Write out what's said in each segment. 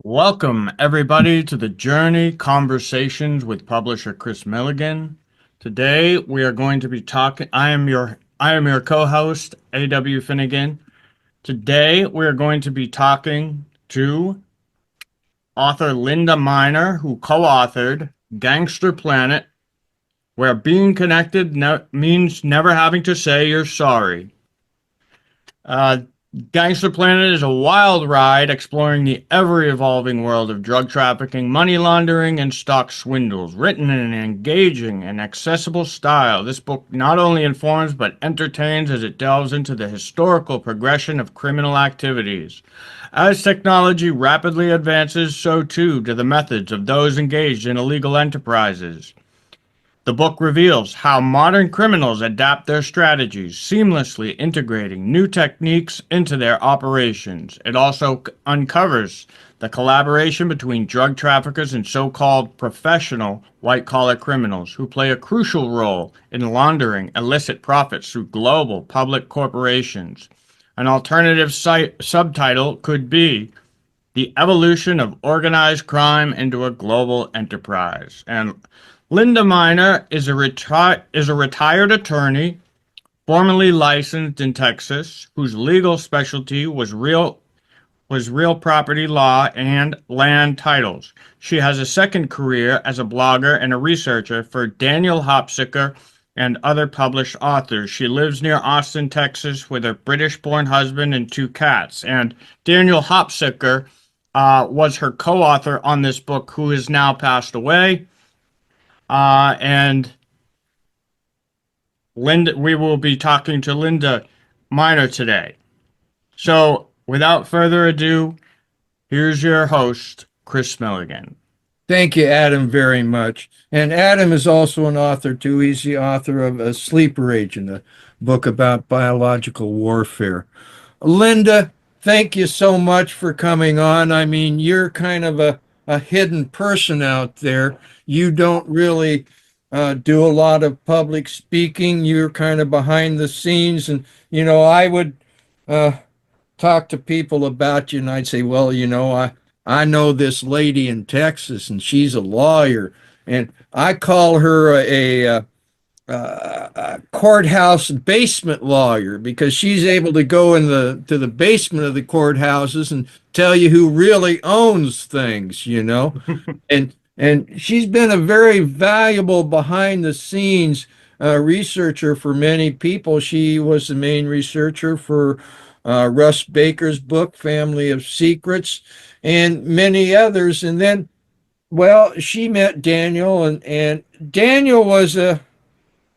Welcome, everybody, to the Journey Conversations with publisher Kris Millegan. Today, we are going to be talking. I am your co-host, A.W. Finnegan. Today, we are going to be talking to author Linda Miner, who co-authored Gangster Planet, where being connected means never having to say you're sorry. Uh, Gangster Planet is a wild ride exploring the ever-evolving world of drug trafficking, money laundering, and stock swindles. Written in an engaging and accessible style, this book not only informs but entertains as it delves into the historical progression of criminal activities. As technology rapidly advances, so too do the methods of those engaged in illegal enterprises. The book reveals how modern criminals adapt their strategies, seamlessly integrating new techniques into their operations. It also uncovers the collaboration between drug traffickers and so-called professional white-collar criminals who play a crucial role in laundering illicit profits through global public corporations. An alternative subtitle could be The Evolution of Organized Crime into a Global Enterprise. And Linda Miner is a retired attorney, formerly licensed in Texas, whose legal specialty was real property law and land titles. She has a second career as a blogger and a researcher for Daniel Hopsicker and other published authors. She lives near Austin, Texas, with her British-born husband and two cats. And Daniel Hopsicker was her co-author on this book, who has now passed away. And Linda, we will be talking to Linda Miner today. So, without further ado, here's your host, Kris Millegan. Thank you, Adam, very much. And Adam is also an author, too. He's the author of A Sleeper Agent, a book about biological warfare. Linda, thank you so much for coming on. I mean, you're kind of a hidden person out there. You don't really do a lot of public speaking. You're kind of behind the scenes. And, I would uh, talk to people about you, and I'd say, well, I know this lady in Texas, and she's a lawyer, and I call her a courthouse basement lawyer because she's able to go in the basement of the courthouses and tell you who really owns things. And she's been a very valuable behind the scenes researcher for many people. She was the main researcher for Russ Baker's book, Family of Secrets, and many others. And then, well, she met Daniel, and Daniel was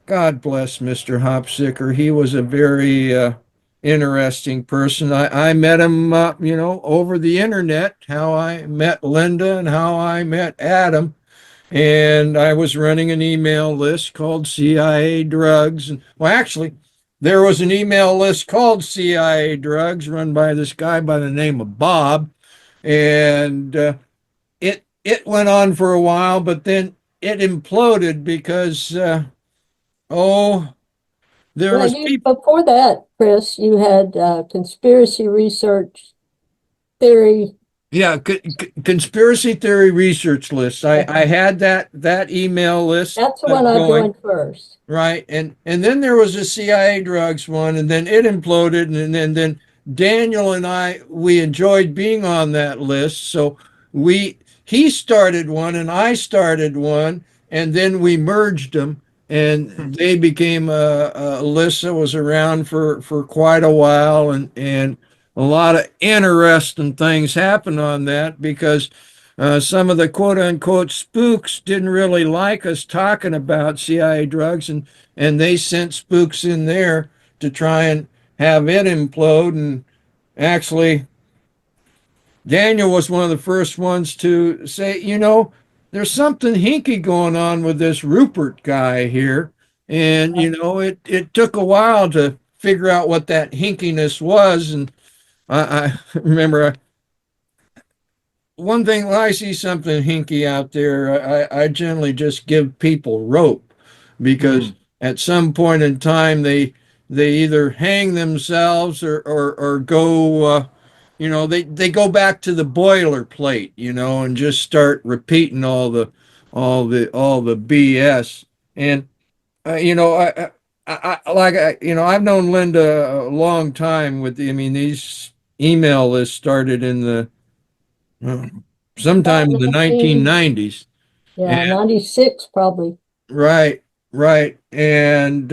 God bless Mr. Hopsicker. He was a very interesting person. I met him, over the internet, how I met Linda and how I met Adam. And I was running an email list called CIA Drugs. And, well, actually, there was an email list called CIA Drugs run by this guy by the name of Bob. And it went on for a while, but then it imploded because, oh, there Well, was you people. before that, Kris, you had conspiracy research theory. Yeah, conspiracy theory research list. I had that email list That's the one I going, joined first. right, and then there was a CIA drugs one, and then it imploded, and then Daniel and we enjoyed being on that list, so he started one and I started one, and then we merged them, and they became a list that was around for quite a while, and a lot of interesting things happened on that because some of the quote unquote spooks didn't really like us talking about CIA drugs, and they sent spooks in there to try and have it implode. And actually, Daniel was one of the first ones to say, there's something hinky going on with this Rupert guy here. And, it took a while to figure out what that hinkiness was. And I remember one thing when I see something hinky out there, I generally just give people rope because at some point in time they either hang themselves or go they go back to the boilerplate, and just start repeating all the BS. And I've known Linda a long time. These email lists started in the uh, About sometime in the 19, 1990s. yeah, 96 probably. Right, right. And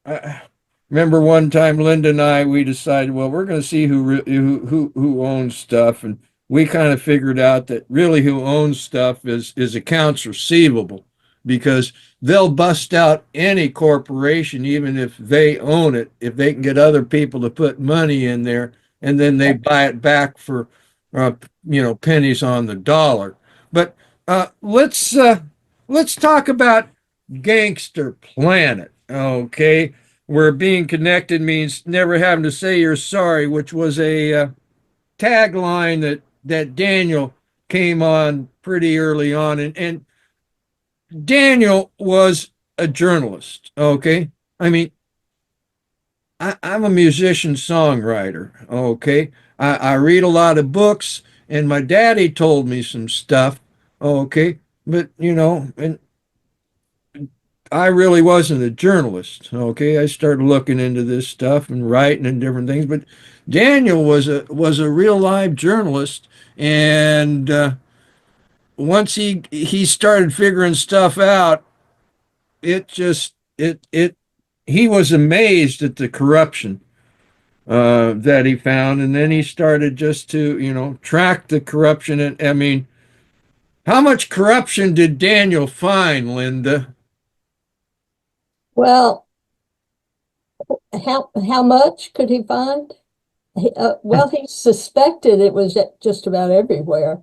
I remember one time Linda and we decided, well, we're going to see who owns stuff, and we kind of figured out that really who owns stuff is accounts receivable, because they'll bust out any corporation even if they own it, if they can get other people to put money in there, and then they buy it back for uh, pennies on the dollar. But let's talk about Gangster Planet. Okay, where being connected means never having to say you're sorry, which was a tagline that Daniel came on pretty early on, and Daniel was a journalist. Okay, I mean, I'm a musician songwriter. Okay, I read a lot of books, and my daddy told me some stuff. Okay, but and I really wasn't a journalist. Okay, I started looking into this stuff and writing and different things. But Daniel was a real live journalist, and once he started figuring stuff out, it just it he was amazed at the corruption that he found, and then he started just to track the corruption. And I mean, how much corruption did Daniel find, Linda? Well, how much could he find? Well, he suspected it was just about everywhere,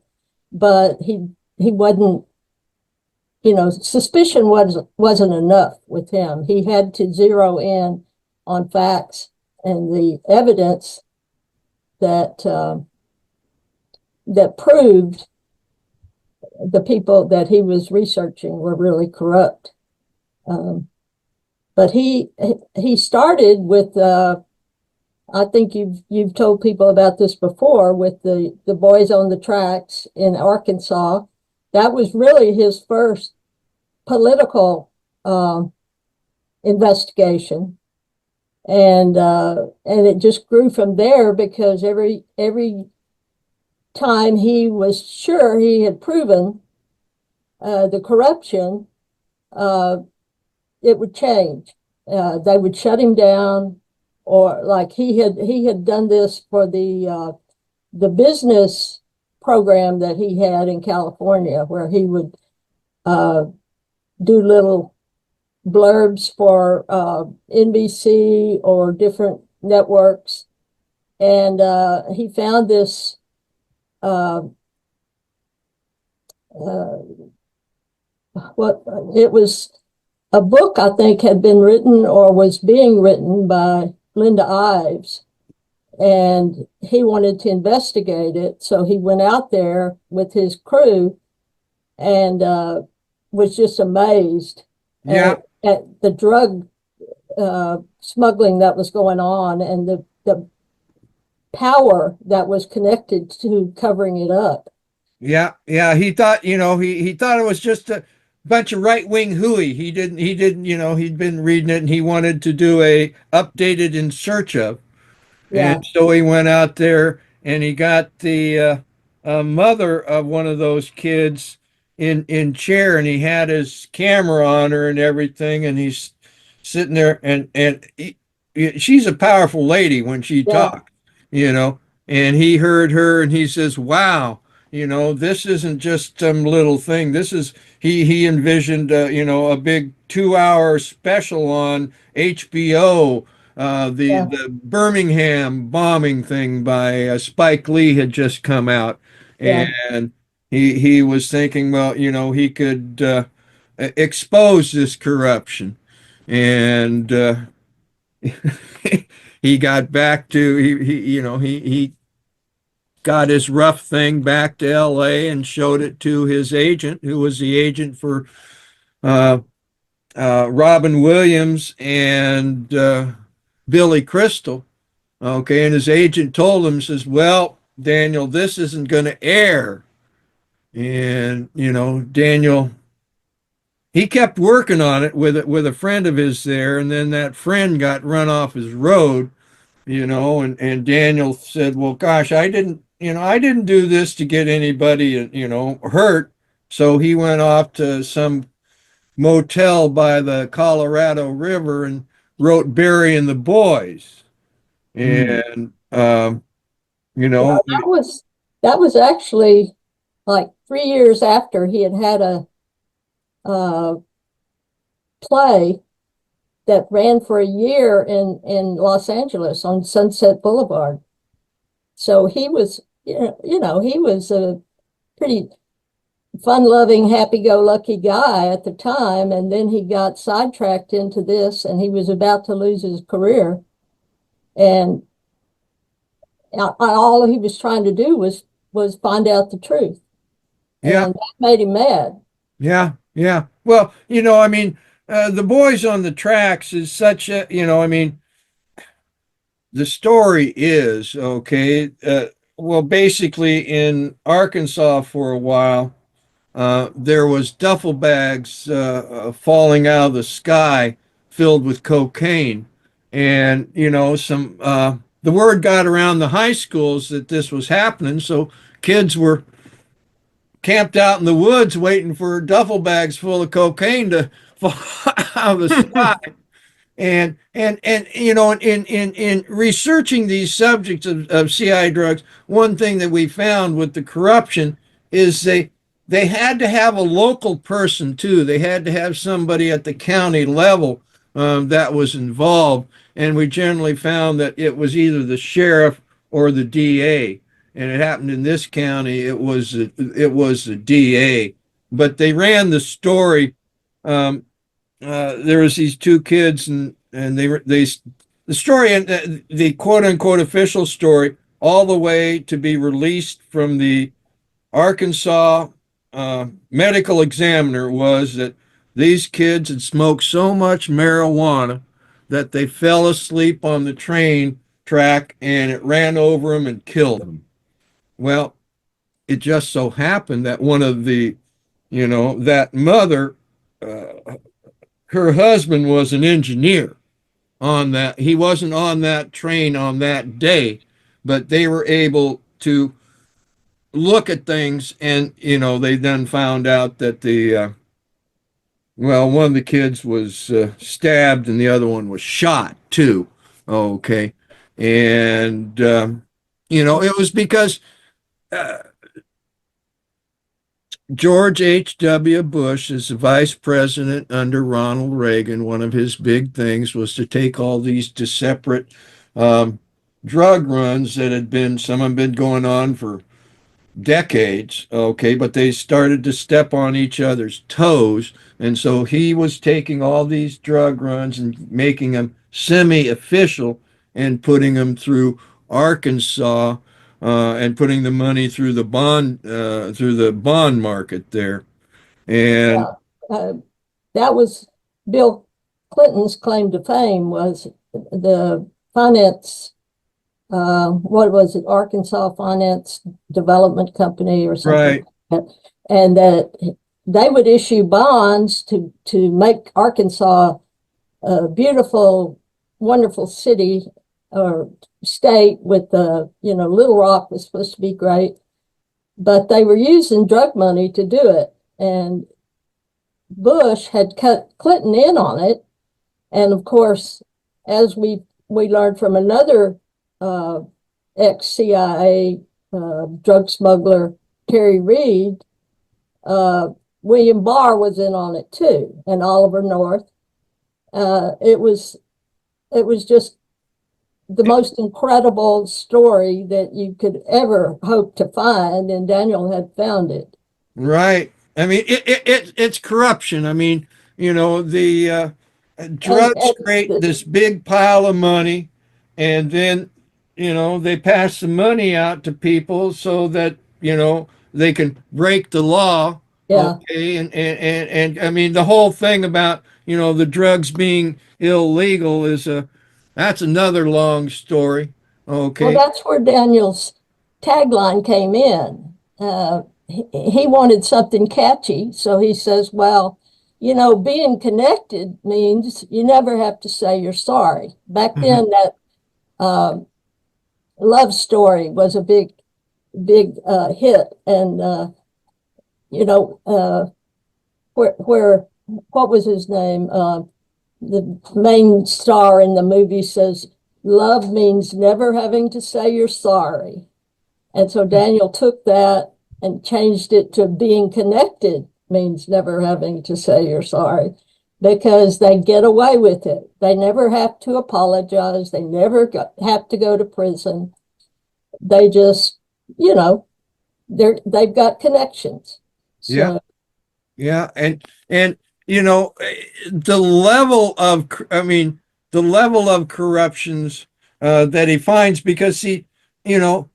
but he wasn't. Suspicion wasn't enough with him. He had to zero in on facts and the evidence that that proved the people that he was researching were really corrupt. Um, but he started with I think you've told people about this before, with the boys on the tracks in Arkansas. That was really his first political investigation, and it just grew from there, because every time he was sure he had proven the corruption, uh, it would change. They would shut him down, or like he had done this for the business program that he had in California, where he would do little blurbs for NBC or different networks, and he found this. Uh, uh, what it was, a book I think had been written or was being written by Linda Ives, and he wanted to investigate it. So he went out there with his crew and was just amazed Yeah, at the drug smuggling that was going on, and the power that was connected to covering it up. yeah, yeah. He thought, he thought it was just a bunch of right wing hooey. He didn't, he'd been reading it and he wanted to do a updated In Search Of. Yeah, And so he went out there and he got the mother of one of those kids in chair, and he had his camera on her and everything, and he's sitting there, she's a powerful lady when she yeah, talks, you know. And he heard her, and he says, "Wow, this isn't just some little thing. This is." He envisioned, a big 2 hour special on HBO. yeah, The Birmingham bombing thing by Spike Lee had just come out, yeah, and he was thinking, well, he could expose this corruption, and he got back to he got his rough thing back to L.A. and showed it to his agent, who was the agent for uh, Robin Williams and Billy Crystal. Okay, and his agent told him, says, "Well, Daniel, this isn't going to air." And Daniel, he kept working on it with a friend of his there, and then that friend got run off his road. And Daniel said, "Well, gosh, I didn't do this to get anybody, hurt." So he went off to some motel by the Colorado River and wrote "Burying the Boys." Mm. And Yeah, that was actually like 3 years after he had a play that ran for a year in Los Angeles on Sunset Boulevard. So he was, he was a pretty fun-loving, happy-go-lucky guy at the time, and then he got sidetracked into this, and he was about to lose his career, and all he was trying to do was find out the truth, yeah, and that made him mad. yeah, yeah. Well, the Boys on the Tracks is such a, the story is okay. Well, basically, in Arkansas for a while, there was duffel bags falling out of the sky filled with cocaine, and the word got around the high schools that this was happening, so kids were camped out in the woods waiting for duffel bags full of cocaine to fall out of the sky. And in researching these subjects of CI drugs, one thing that we found with the corruption is they had to have a local person too. They had to have somebody at the county level that was involved, and we generally found that it was either the sheriff or the DA. And it happened in this county. It was the DA, but they ran the story. There was these two kids, and they the story, and the quote unquote official story, all the way to be released from the Arkansas medical examiner, was that these kids had smoked so much marijuana that they fell asleep on the train track and it ran over them and killed them. Well, it just so happened that one of that mother, uh, her husband was an engineer on that. He wasn't on that train on that day, but they were able to look at things, and they then found out that one of the kids was stabbed and the other one was shot too. Okay, and it was because uh, George H.W. Bush, as the vice president under Ronald Reagan, one of his big things was to take all these separate um, drug runs that some have been going on for decades, okay, but they started to step on each other's toes. And so he was taking all these drug runs and making them semi-official and putting them through Arkansas, and putting the money through the bond market there. And Yeah. Uh, that was Bill Clinton's claim to fame, was the finance, what was it, Arkansas Finance Development Company or something right, like that. And that they would issue bonds to make Arkansas a beautiful, wonderful city or state with Little Rock was supposed to be great, but they were using drug money to do it. And Bush had cut Clinton in on it. And of course, as we learned from another uh, ex-CIA drug smuggler, Terry Reid, uh, William Barr was in on it too, and Oliver North. It was just the most incredible story that you could ever hope to find, and Daniel had found it. right. I mean, it's corruption. I mean, the drugs And create this big pile of money, and then they pass the money out to people so that they can break the law. yeah, Okay, and I mean, the whole thing about the drugs being illegal that's another long story. Well, Okay. that's where Daniel's tagline came in. He wanted something catchy, so he says, well, being connected means you never have to say you're sorry. Back Mhm. then, that love story was a big hit. And, you know, where what was his name? The main star in the movie says, love means never having to say you're sorry. And so Daniel took that and changed it to being connected means never having to say you're sorry, because they get away with it. They never have to apologize. They never have to go to prison. They just, you know, they've got connections. Yeah. So Yeah. And, you know, the level of, I mean, the level of corruptions that he finds, because you know,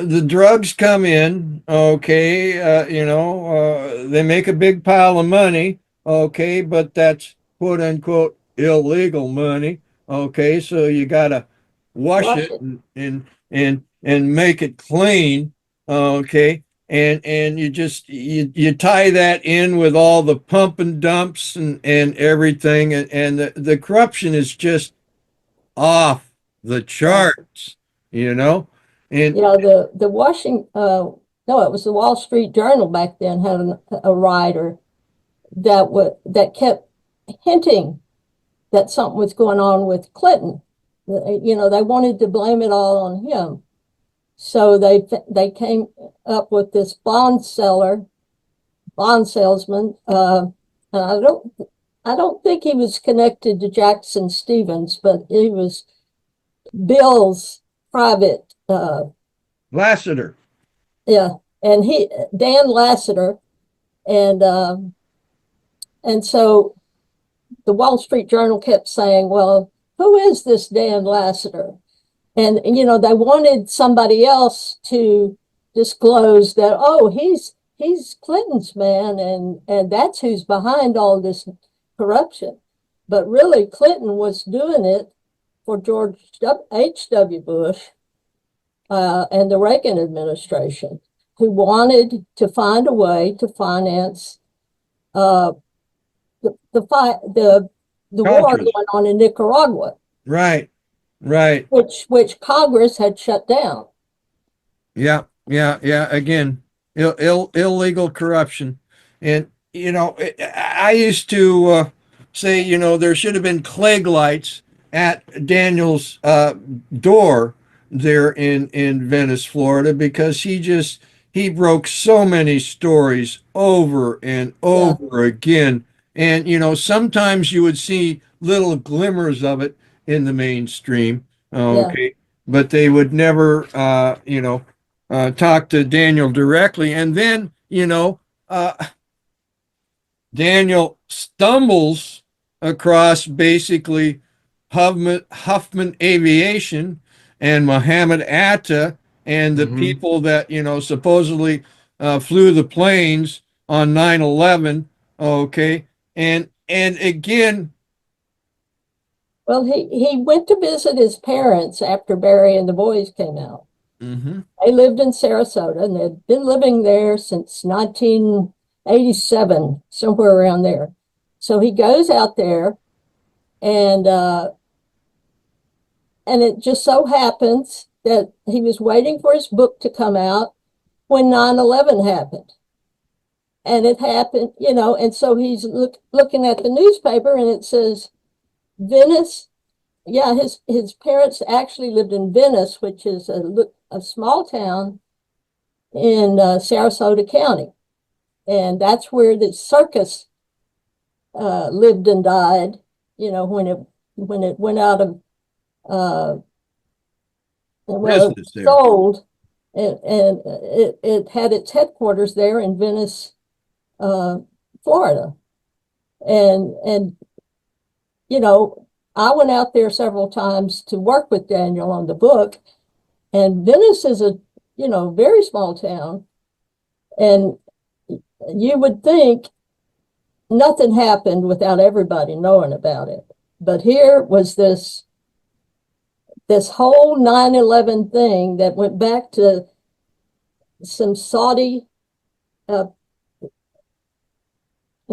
the drugs come in, okay, they make a big pile of money, okay, but that's quote unquote illegal money, okay, so you gotta wash wash it it. and make it clean, okay, and you tie that in with all the pump and dumps and everything, and the corruption is just off the Yeah. charts, you know. And Yeah, the no, it was the Wall Street Journal back then had a writer that kept hinting that something was going on with Clinton. They wanted to blame it all on him. So they came up with this bond salesman, and I don't think he was connected to Jackson Stevens, but he was Bill's private, Lassiter. yeah, and Dan Lassiter, and so the Wall Street Journal kept saying, well, who is this Dan Lassiter? And they wanted somebody else to disclose that, oh, he's Clinton's man, and that's who's behind all this corruption. But really, Clinton was doing it for George H.W. Bush and the Reagan administration, who wanted to find a way to finance uh, the war Contras. going on in Nicaragua, Right. Right. which Congress had shut down. Yeah, yeah. Again, illegal corruption, and I used to say, there should have been Klieg lights at Daniel's door there in Venice, Florida, because he broke so many stories over and Yeah, over again, and sometimes you would see little glimmers of it in the mainstream. yeah. Okay, but they would never, talk to Daniel directly. And then, Daniel stumbles across basically Huffman Aviation and Mohammed Atta and the Mhm. people that, supposedly flew the planes on 9/11. Okay. And again, Well, he went to visit his parents after Barry and the Boys came out. mhm, They lived in Sarasota, and they'd been living there since 1987, somewhere around there. So he goes out there, and it just so happens that he was waiting for his book to come out when 9/11 happened. And it happened, and so he's looking at the newspaper, and it says Venice. Yeah, his parents actually lived in Venice, which is a small town in Sarasota County, and that's where the circus lived and died. When it went out of well, it business was there. sold, and it had its headquarters there in Venice, Florida, and you know I went out there several times to work with Daniel on the book, and Venice is a very small town, and you would think nothing happened without everybody knowing about it. But here was this this whole 9/11 thing that went back to some Saudi, uh,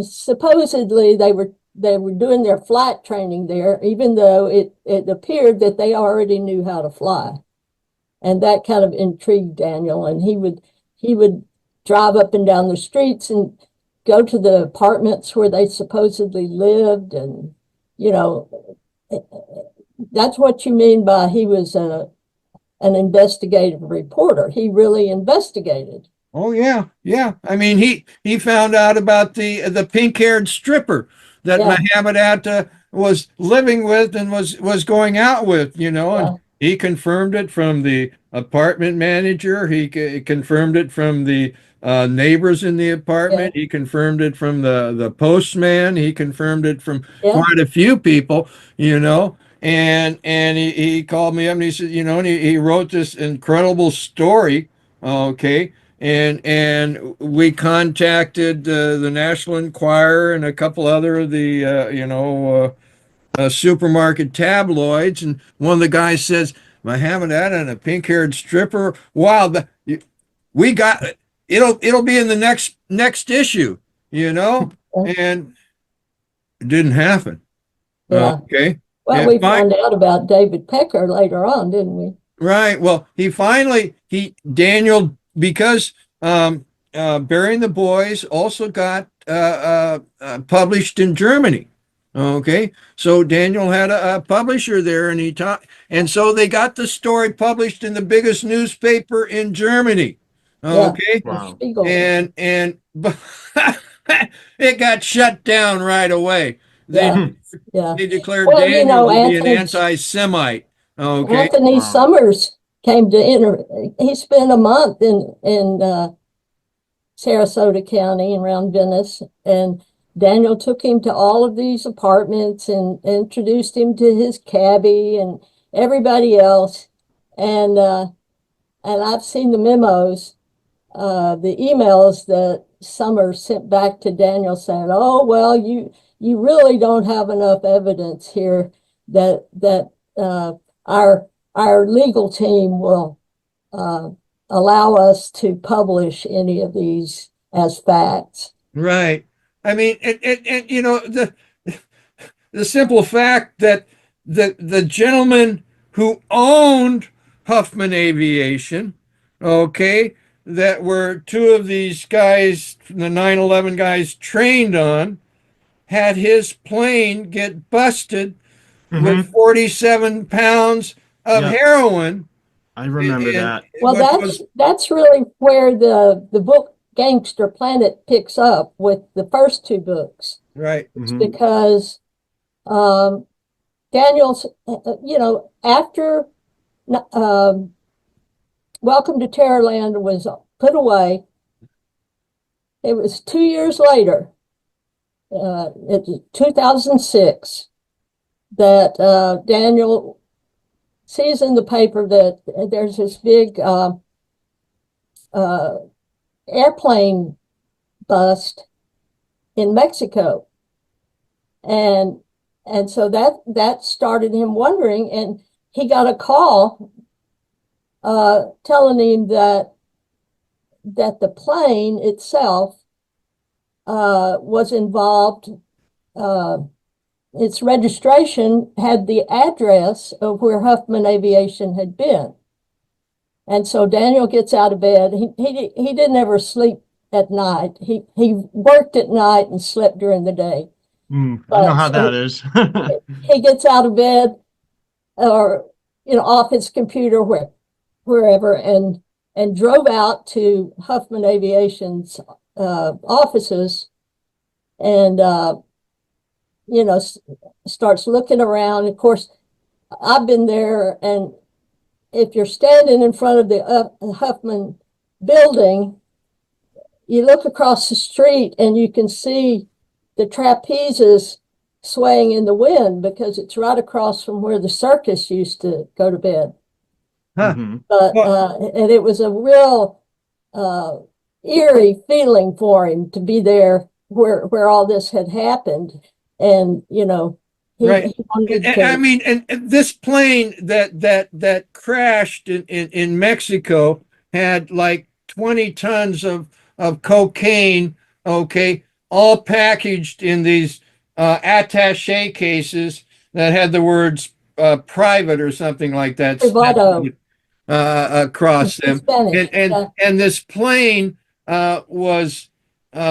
supposedly they were doing their flight training there, even though it appeared that they already knew how to fly. And that kind of intrigued Daniel. And he would drive up and down the streets and go to the apartments where they supposedly lived. And, you know, that's what you mean by he was an investigative reporter. He really investigated. Oh yeah, yeah. I mean, he found out about the pink-haired stripper that Yeah. Mohammed Atta was living with and was going out with, you know, Yeah. and he confirmed it from the apartment manager. He confirmed it from the neighbors in the apartment. Yeah. He confirmed it from the postman. He confirmed it from Yeah. quite a few people, you know. And he called me up and he said, you know, and he wrote this incredible story. Okay. And we contacted the National Enquirer and a couple other of the supermarket tabloids, and one of the guys says, "Mohammed Atta and a pink-haired stripper. Wow, we got it. It'll be in the next issue, you know." And it didn't happen. Yeah. Okay. Well, And we found out about David Pecker later on, didn't we? Right. Well, Daniel, because Burying the Boys also got published in Germany. Okay. So Daniel had a publisher there, and and so they got the story published in the biggest newspaper in Germany. Okay. Yeah. Wow. Spiegel. And it got shut down right away. Yeah. Yeah. They declared Well, you Daniel know, to be an Anthony, anti-Semite. Okay. Anthony Wow. Summers came to he spent a month in Sarasota County and around Venice, and Daniel took him to all of these apartments and introduced him to his cabbie and everybody else. And I've seen the memos, the emails that Summers sent back to Daniel saying, "Oh, well, you really don't have enough evidence here that our legal team will allow us to publish any of these as facts." Right. I mean, and you know, the simple fact that the gentleman who owned Huffman Aviation, okay, that were two of these guys, the 9/11 guys trained on, had his plane get busted with 47 pounds of Yep. heroin. I remember And that. Well, which that's really where the book Gangster Planet picks up with the first two books. right. It's Mhm. because Daniel's, you know, after Welcome to Terrorland was put away, it was 2 years later, it's 2006, that Daniel sees in the paper that there's this big airplane bust in Mexico. And so that started him wondering, and he got a call telling him that the plane itself was involved. Its registration had the address of where Huffman Aviation had been. And so Daniel gets out of bed. He didn't ever sleep at night. He worked at night and slept during the day. I know how that is. He gets out of bed, or off his computer, wherever, and drove out to Huffman Aviation's offices, and starts looking around. Of course, I've been there, and if you're standing in front of the Huffman building, you look across the street and you can see the trapezes swaying in the wind because it's right across from where the circus used to go to bed. Huh. Mhm. But and it was a real eerie feeling for him to be there where all this had happened. And Right. He wanted I to. mean, and this plane that crashed in Mexico had like 20 tons of cocaine, okay, all packaged in these attaché cases that had the words private or something like that Privado across in them. Spanish. Yeah. And this plane was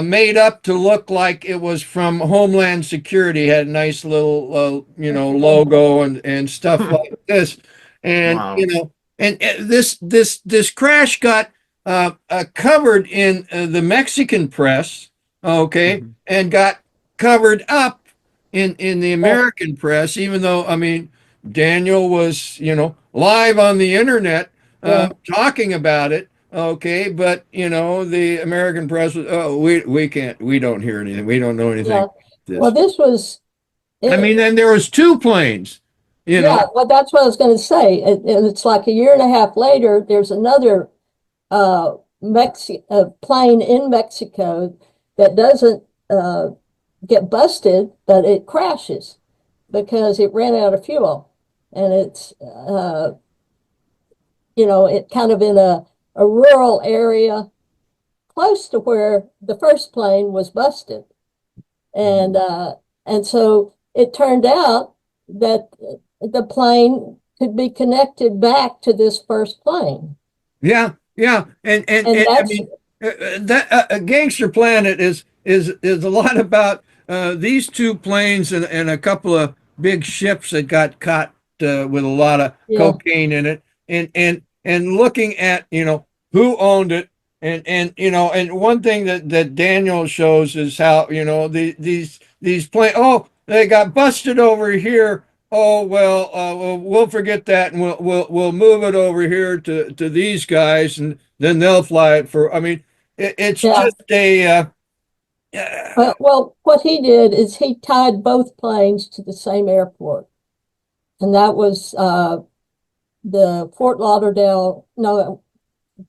made up to look like it was from Homeland Security. Had a nice little logo and stuff like this. And Wow. and this crash got covered in the Mexican press, okay, Mhm. and got covered up in the Yeah. American press, even though, I mean, Daniel was, live on the internet Yeah. talking about it. Okay, but the American press was, oh, we can't, we don't hear anything, we don't know anything Yeah. about Well, this. this was I it. mean, then there was two planes, you know. Yeah. Well, that's what I was going to say. It's like a year and a half later. There's another plane in Mexico that doesn't get busted, but it crashes because it ran out of fuel, and it's it kind of in a rural area close to where the first plane was busted. And so it turned out that the plane could be connected back to this first plane. Yeah, yeah, And and I that's mean, that Gangster Planet is a lot about these two planes and a couple of big ships that got caught with a lot of yeah, cocaine in it, and looking at who owned it, and one thing that Daniel shows is how these planes, oh, they got busted over here. Oh well, we'll forget that, and we'll move it over here to these guys, and then they'll fly it for. I mean, it's yeah. just a Well, what he did is he tied both planes to the same airport, and that was the Fort Lauderdale. No,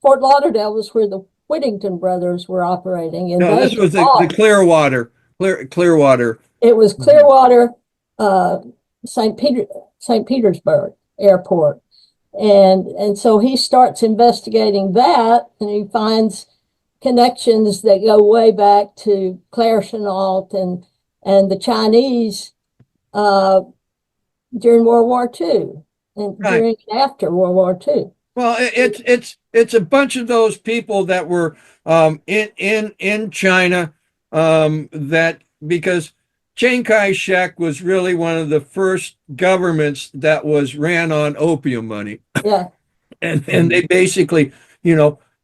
Fort Lauderdale was where the Whittington brothers were operating, and no. they This had was the bought. Clearwater. It was Mhm. Clearwater, uh, St. Petersburg Airport, and so he starts investigating that, and he finds connections that go way back to Claire Chennault and the Chinese uh, during World War II and Right. during and after World War II. Well, it's a bunch of those people that were in China that because Chiang Kai-shek was really one of the first governments that was ran on opium money, Yeah, and they basically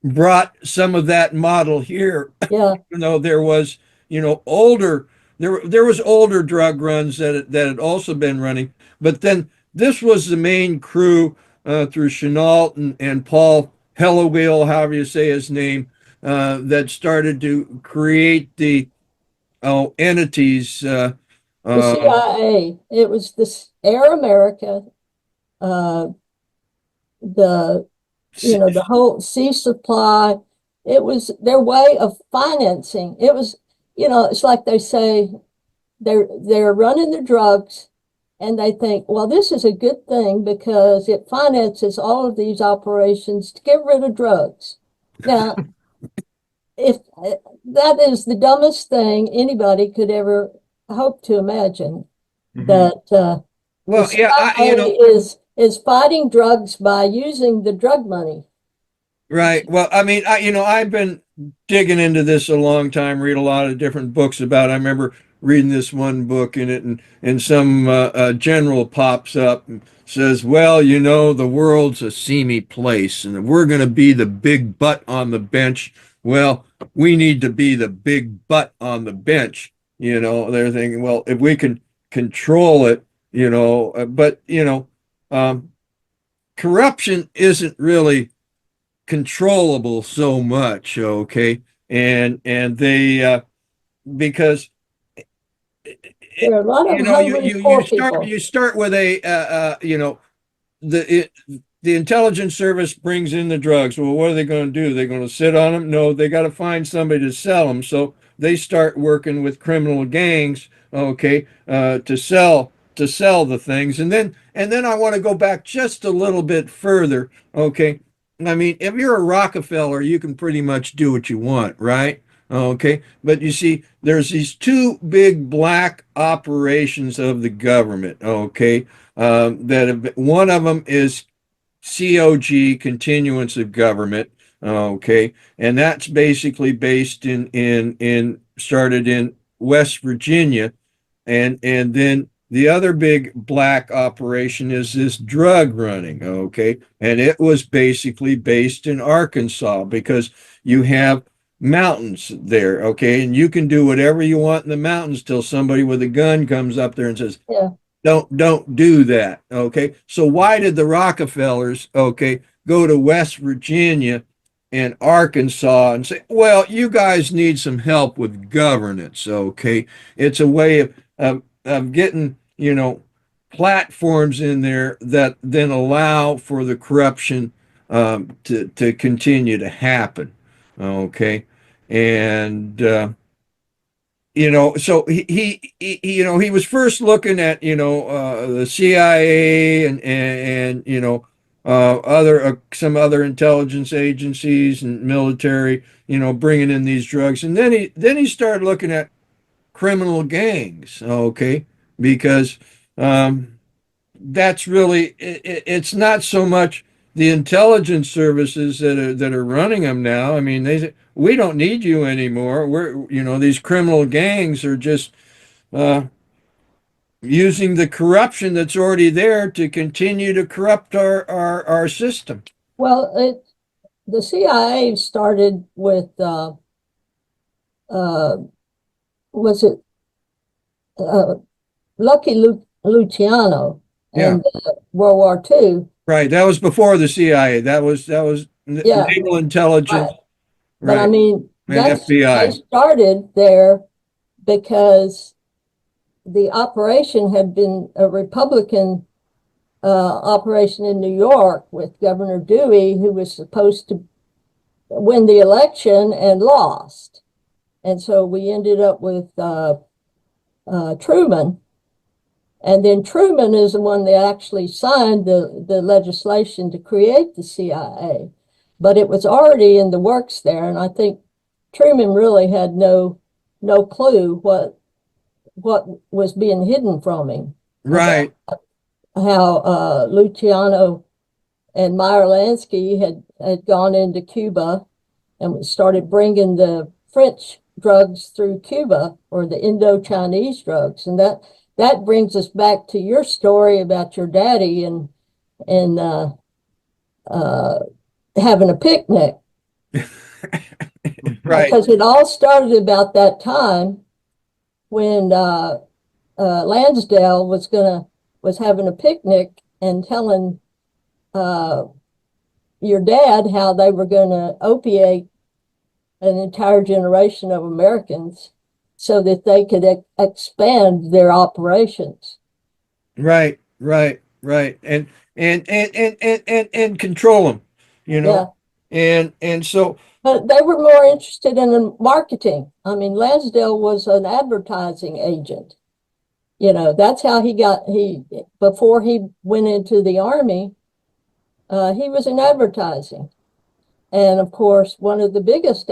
brought some of that model here. yeah, Even though there was older there was older drug runs that had also been running, but then this was the main crew through Chenault and Paul Hellowell, however you say his name, that started to create the entities. the Uh, CIA. It was this Air America, uh, the the whole sea supply. It was their way of financing. It was, it's like they say they're running the drugs and they think, well, this is a good thing because it finances all of these operations to get rid of drugs. Now, if that is the dumbest thing anybody could ever hope to imagine, Mhm. that the well, yeah, CIA is fighting drugs by using the drug money. right. Well, I mean, I've been digging into this a long time, read a lot of different books about it. I remember reading this one book in it, and some general pops up and says, well, the world's a seamy place, and we're going to be the big butt on the bench. Well, we need to be the big butt on the bench. They're thinking, well, if we can control it, but, um, corruption isn't really controllable so much, okay, and they because There are a lot of hungry you poor start people. with a the the intelligence service brings in the drugs. Well, what are they going to do? They're going to sit on them? No, they got to find somebody to sell them. So they start working with criminal gangs, okay, to sell to sell the things. And then I want to go back just a little bit further. Okay. I mean, if you're a Rockefeller, you can pretty much do what you want, right? Okay. But you see, there's these two big black operations of the government. Okay. One of them is COG, continuance of government. Okay. And that's basically based in started in West Virginia. And then the other big black operation is this drug running, okay? And it was basically based in Arkansas because you have mountains there, okay? And you can do whatever you want in the mountains till somebody with a gun comes up there and says, Yeah. don't do that, okay? So why did the Rockefellers, okay, go to West Virginia and Arkansas and say, well, you guys need some help with governance, okay? It's a way of getting, platforms in there that then allow for the corruption to continue to happen, okay? And so he was first looking at the CIA and other some other intelligence agencies and military, bringing in these drugs, and then he started looking at criminal gangs, okay, because that's really it's not so much the intelligence services that are running them now. I mean, they say, we don't need you anymore. These criminal gangs are just using the corruption that's already there to continue to corrupt our system. Well, the CIA started with uh, was it Luciano Yeah, and World War II? right. That was before the CIA. That was Yeah, naval intelligence, right. But I right, mean, and they FBI. started there because the operation had been a Republican operation in New York with Governor Dewey, who was supposed to win the election and lost. And so we ended up with Truman. And then Truman is the one that actually signed the legislation to create the CIA. But it was already in the works there. And I think Truman really had no clue what was being hidden from him about Right. how Luciano and Meyer Lansky had gone into Cuba and started bringing the French drugs through Cuba, or the Indo-Chinese drugs. And that brings us back to your story about your daddy and uh, having a picnic, Right. because it all started about that time when Lansdale was having a picnic and telling your dad how they were going to opiate an entire generation of Americans so that they could expand their operations. Right, right. And control them, you Yeah, know. And so but they were more interested in the marketing. I mean, Lansdale was an advertising agent. That's how he before he went into the army, he was in advertising. And of course, one of the biggest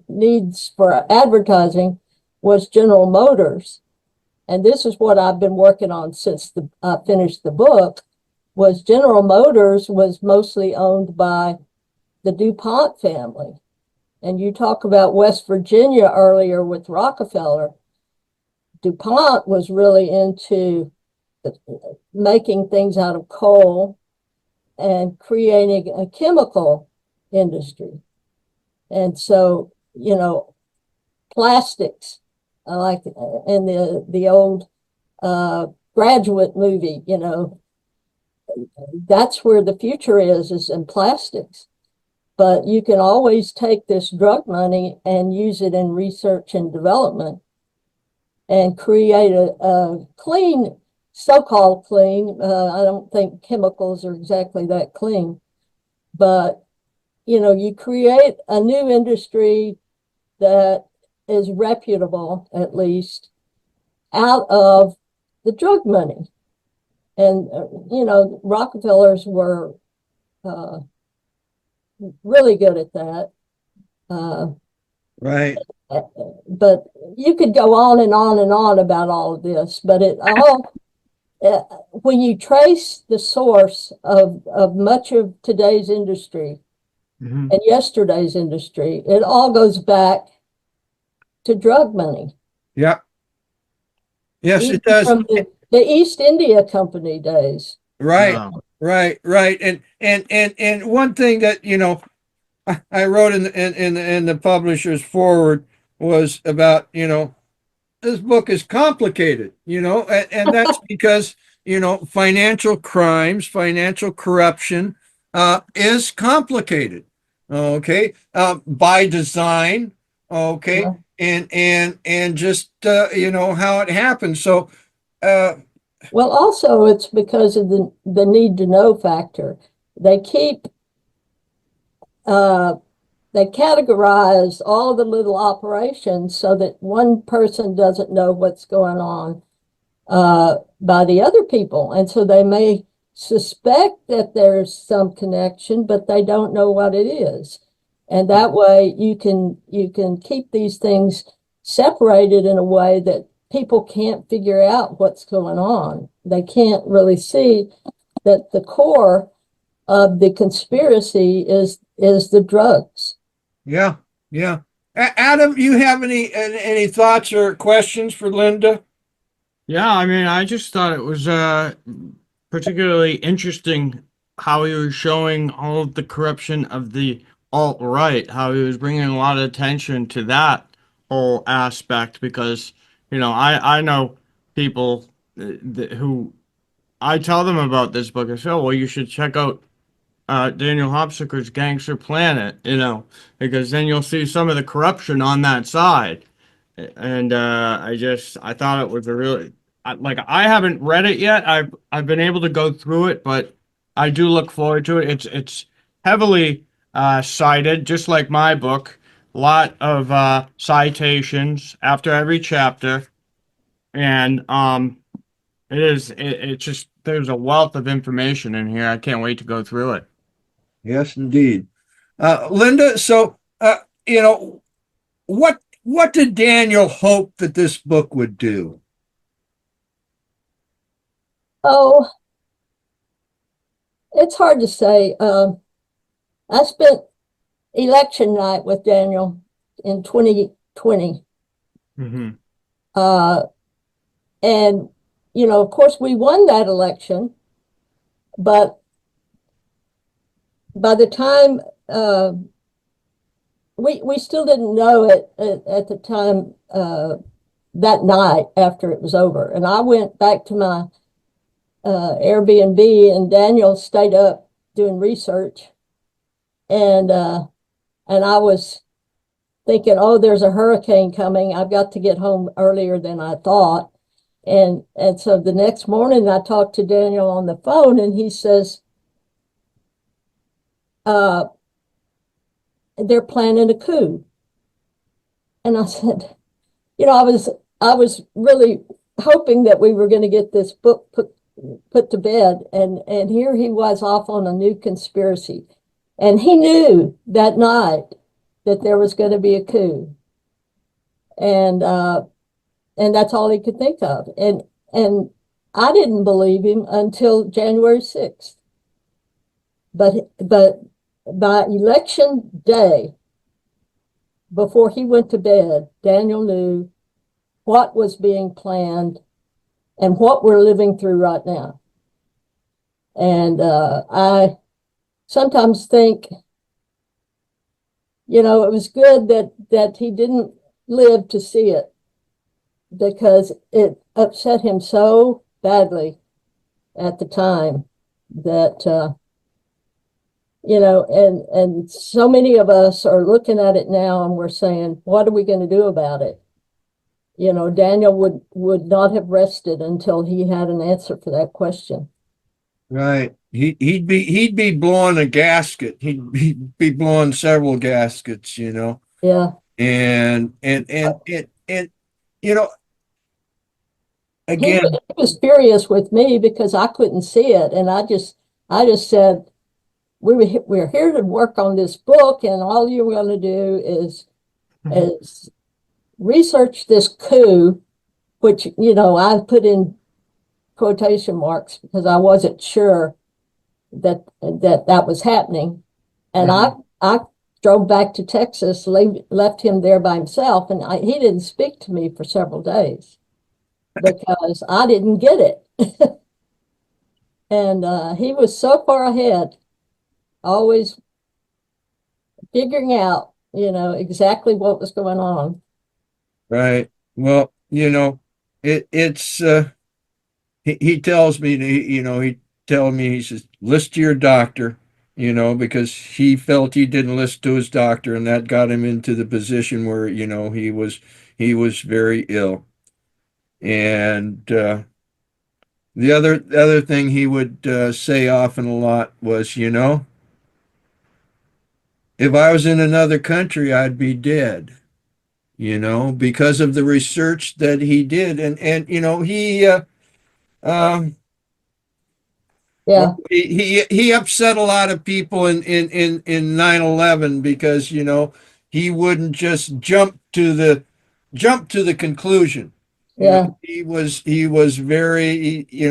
needs for advertising was General Motors. And this is what I've been working on since I finished the book. Was General Motors was mostly owned by the DuPont family. And you talk about West Virginia earlier with Rockefeller. DuPont was really into making things out of coal and creating a chemical industry. And so, plastics, like in the old Graduate movie, that's where the future is in plastics. But you can always take this drug money and use it in research and development and create a clean, so-called clean. I don't think chemicals are exactly that clean, but you create a new industry that is reputable, at least, out of the drug money. And, Rockefellers were really good at that. Right. But you could go on and on and on about all of this, but it all, when you trace the source of much of today's industry Mhm. and yesterday's industry, it all goes back to drug money. Yeah. Yes, Even it does. from the East India Company days. Right. Yeah. Right. And one thing that, I wrote in the publisher's forward was about, this book is complicated, and that's because, financial crimes, financial corruption is complicated. Okay. By design. Okay. Yeah. And just, how it happens. So, Well, also it's because of the need to know factor. They keep uh, they categorize all the little operations so that one person doesn't know what's going on by the other people. And so they may suspect that there's some connection, but they don't know what it is. And that way you can keep these things separated in a way that people can't figure out what's going on. They can't really see that the core of the conspiracy is the drugs. yeah. Adam, you have any thoughts or questions for Linda? Yeah, I mean, I just thought it was particularly interesting how he was showing all of the corruption of the alt-right, how he was bringing a lot of attention to that whole aspect because, I know people who I tell them about this book. I say, oh, well, you should check out Daniel Hopsicker's Gangster Planet, because then you'll see some of the corruption on that side. And I thought it was a really I haven't read it yet. I've been able to go through it, but I do look forward to it. It's heavily cited, just like my book. A lot of citations after every chapter, and it's just there's a wealth of information in here. I can't wait to go through it. Yes, indeed. Linda, so what did Daniel hope that this book would do? Oh, it's hard to say. I spent election night with Daniel in 2020. Hmm. Uh, and, of course, we won that election, but by the time we still didn't know it at the time that night after it was over. And I went back to my Airbnb, and Daniel stayed up doing research. And I was thinking, oh, there's a hurricane coming. I've got to get home earlier than I thought. And so the next morning I talked to Daniel on the phone, and he says, they're planning a coup. And I said, I was really hoping that we were going to get this book put to bed. And here he was off on a new conspiracy. And he knew that night that there was going to be a coup. And that's all he could think of. And I didn't believe him until January 6th. But by election day, before he went to bed, Daniel knew what was being planned and what we're living through right now. And I sometimes think, it was good that he didn't live to see it, because it upset him so badly at the time that and so many of us are looking at it now and we're saying, what are we going to do about it? Daniel would not have rested until he had an answer for that question. Right. He'd be blowing a gasket. He'd be blowing several gaskets, Yeah. And you know, again, He was furious with me because I couldn't see it, and I just said we're here to work on this book, and all you're going to do is research this coup, which I put in quotation marks because I wasn't sure that was happening, and I drove back to Texas, left him there by himself, and he didn't speak to me for several days because I didn't get it. And he was so far ahead, always figuring out, exactly what was going on. right. Well, it's he tells me, he tells me, he says, listen to your doctor, because he felt he didn't listen to his doctor, and that got him into the position where, he was very ill. And the other thing he would say often a lot was, if I was in another country, I'd be dead, because of the research that he did. And he um well, Yeah, he upset a lot of people in 9/11 because, he wouldn't just jump to the conclusion. yeah. He was very, He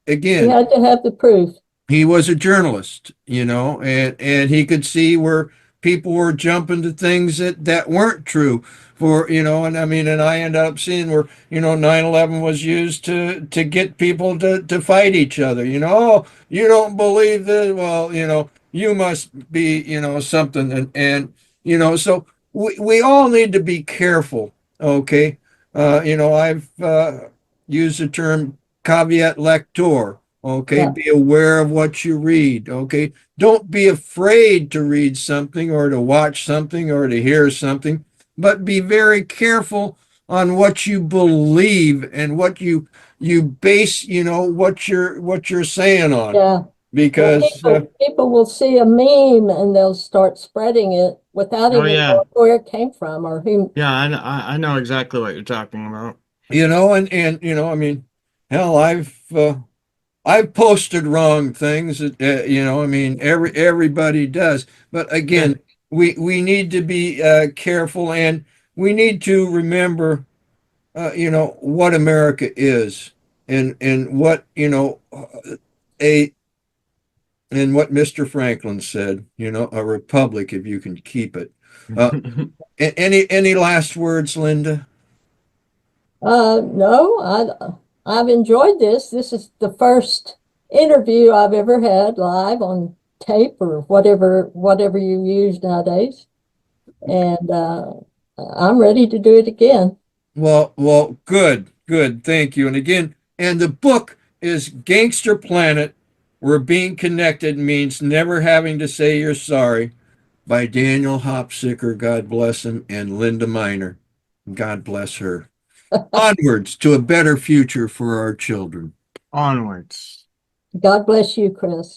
again, had to have the proof. he was a journalist, and he could see where people were jumping to things that weren't true for, and I mean, and I ended up seeing where, 9/11 was used to get people to fight each other. Oh, you don't believe this? Well, you must be, something. So we all need to be careful. Okay. I've used the term caveat lector. Okay, Yeah, be aware of what you read. Okay, don't be afraid to read something or to watch something or to hear something, but be very careful on what you believe and what you base, what you're saying on, yeah. Well, because people will see a meme and they'll start spreading it without Oh even yeah, knowing where it came from or who. yeah. I know exactly what you're talking about. and I mean, hell, I've posted wrong things, I mean, everybody does. But Yeah. again, we need to be careful, and we need to remember, what America is, and what, a and what Mr. Franklin said, a republic if you can keep it. Uh, any last words, Linda? No, I've enjoyed this. This is the first interview I've ever had live on tape or whatever you use nowadays, and I'm ready to do it again. Well, good. Thank you. And again, and the book is Gangster Planet, where being connected means never having to say you're sorry, by Daniel Hopsicker, God bless him, and Linda Miner, God bless her. Onwards to a better future for our children. Onwards. God bless you, Chris.